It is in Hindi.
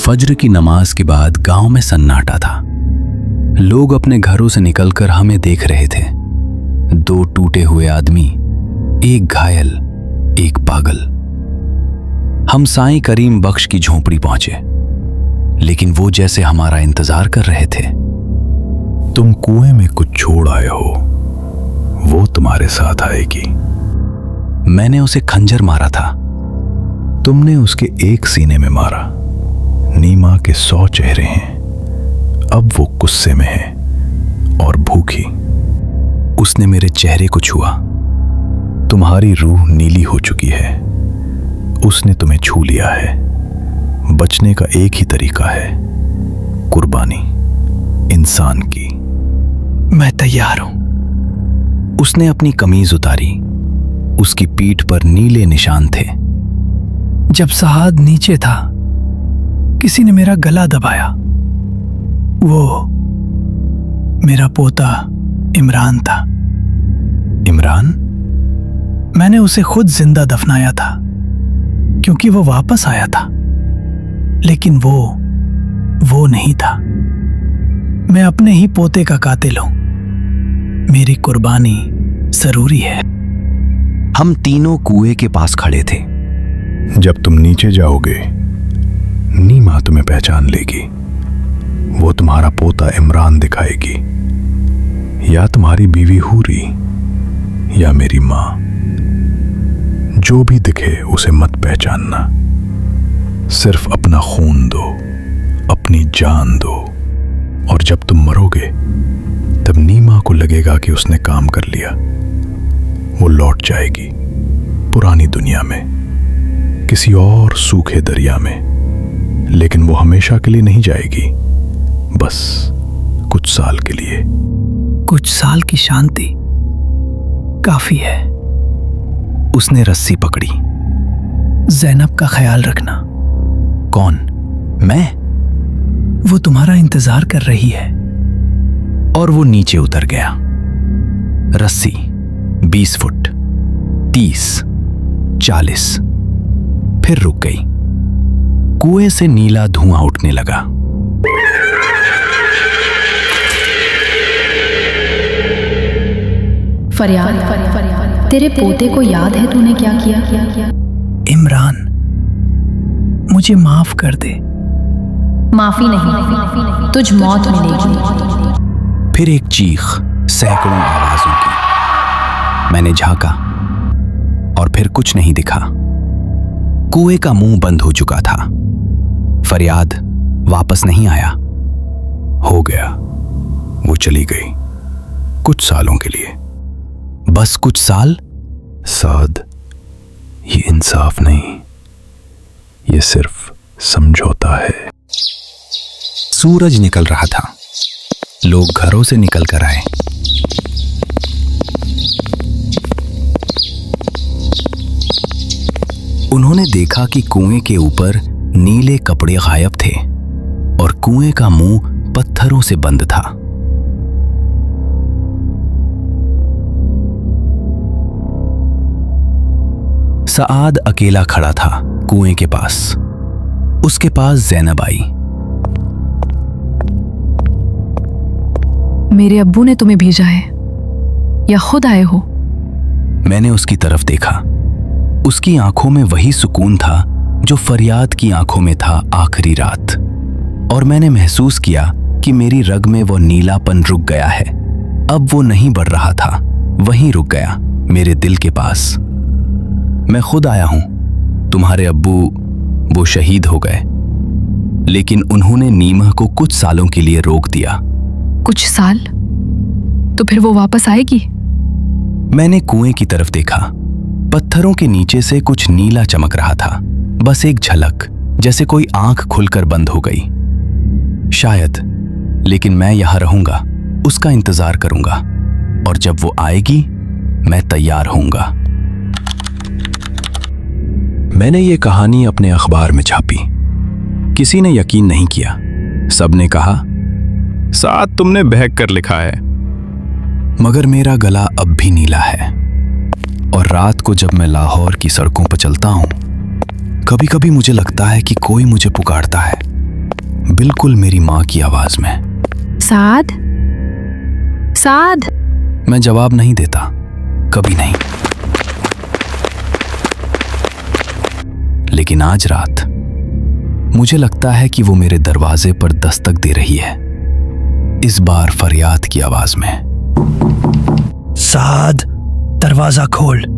फज्र की नमाज के बाद गांव में सन्नाटा था। लोग अपने घरों से निकलकर हमें देख रहे थे। 2 टूटे हुए आदमी, एक घायल, एक पागल। हम साईं करीम बख्श की झोंपड़ी पहुंचे, लेकिन वो जैसे हमारा इंतजार कर रहे थे। तुम कुएं में कुछ छोड़ आए हो, वो तुम्हारे साथ आएगी। मैंने उसे खंजर मारा था। तुमने उसके एक सीने में मारा। नीमा के 100 चेहरे हैं, अब वो गुस्से में है और भूखी। उसने मेरे चेहरे को छुआ। तुम्हारी रूह नीली हो चुकी है। उसने तुम्हें छू लिया है। बचने का एक ही तरीका है, कुर्बानी इंसान की। मैं तैयार हूं। उसने अपनी कमीज उतारी। उसकी पीठ पर नीले निशान थे। जब सआद नीचे था, किसी ने मेरा गला दबाया। वो मेरा पोता इमरान था। इमरान? मैंने उसे खुद जिंदा दफनाया था, क्योंकि वो वापस आया था। लेकिन वो नहीं था। मैं अपने ही पोते का कातिल हूं। मेरी कुर्बानी जरूरी है। हम तीनों कुएं के पास खड़े थे। जब तुम नीचे जाओगे, नीमा तुम्हें पहचान लेगी। वो तुम्हारा पोता इमरान दिखाएगी, या तुम्हारी बीवी हूरी, या मेरी मां। जो भी दिखे उसे मत पहचानना। सिर्फ अपना खून दो, अपनी जान दो, और जब तुम मरोगे तब नीमा को लगेगा कि उसने काम कर लिया। वो लौट जाएगी पुरानी दुनिया में, किसी और सूखे दरिया में। लेकिन वो हमेशा के लिए नहीं जाएगी, बस कुछ साल के लिए। कुछ साल की शांति काफी है। उसने रस्सी पकड़ी। ज़ैनब का ख्याल रखना। कौन? मैं? वो तुम्हारा इंतजार कर रही है। और वो नीचे उतर गया। रस्सी 20 फुट, 30, 40, फिर रुक गई। कुएं से नीला धुआं उठने लगा। फरियाद, तेरे पोते को याद है तूने क्या किया? इमरान, मुझे माफ कर दे। माफी नहीं, तुझ मौत मिलेगी। फिर एक चीख, सैकड़ों आवाजों की। मैंने झांका और फिर कुछ नहीं दिखा। कुएं का मुंह बंद हो चुका था। फरियाद वापस नहीं आया। हो गया, वो चली गई कुछ सालों के लिए। बस कुछ साल? साद, ये इंसाफ नहीं, ये सिर्फ समझौता है। सूरज निकल रहा था। लोग घरों से निकल कर आए। उन्होंने देखा कि कुएं के ऊपर नीले कपड़े गायब थे और कुएं का मुंह पत्थरों से बंद था। सआद अकेला खड़ा था कुएं के पास। उसके पास ज़ैनब आई। मेरे अब्बू ने तुम्हें भेजा है या खुद आए हो? मैंने उसकी तरफ देखा। उसकी आंखों में वही सुकून था जो फरियाद की आंखों में था आखिरी रात। और मैंने महसूस किया कि मेरी रग में वो नीलापन रुक गया है। अब वो नहीं बढ़ रहा था, वहीं रुक गया, मेरे दिल के पास। मैं खुद आया हूं। तुम्हारे अब्बू, वो शहीद हो गए, लेकिन उन्होंने नीमा को कुछ सालों के लिए रोक दिया। कुछ साल? तो फिर वो वापस आएगी? मैंने कुएं की तरफ देखा। पत्थरों के नीचे से कुछ नीला चमक रहा था, बस एक झलक, जैसे कोई आंख खुलकर बंद हो गई। शायद, लेकिन मैं यहां रहूंगा, उसका इंतजार करूंगा, और जब वो आएगी मैं तैयार होऊंगा। मैंने ये कहानी अपने अखबार में छापी। किसी ने यकीन नहीं किया। सबने कहा, साथ तुमने बहक कर लिखा है। मगर मेरा गला अब भी नीला है। और रात को जब मैं लाहौर की सड़कों पर चलता हूं, कभी कभी मुझे लगता है कि कोई मुझे पुकारता है, बिल्कुल मेरी माँ की आवाज में। साद, साद। मैं जवाब नहीं देता, कभी नहीं। लेकिन आज रात मुझे लगता है कि वो मेरे दरवाजे पर दस्तक दे रही है, इस बार फरियाद की आवाज में। साद, दरवाजा खोल।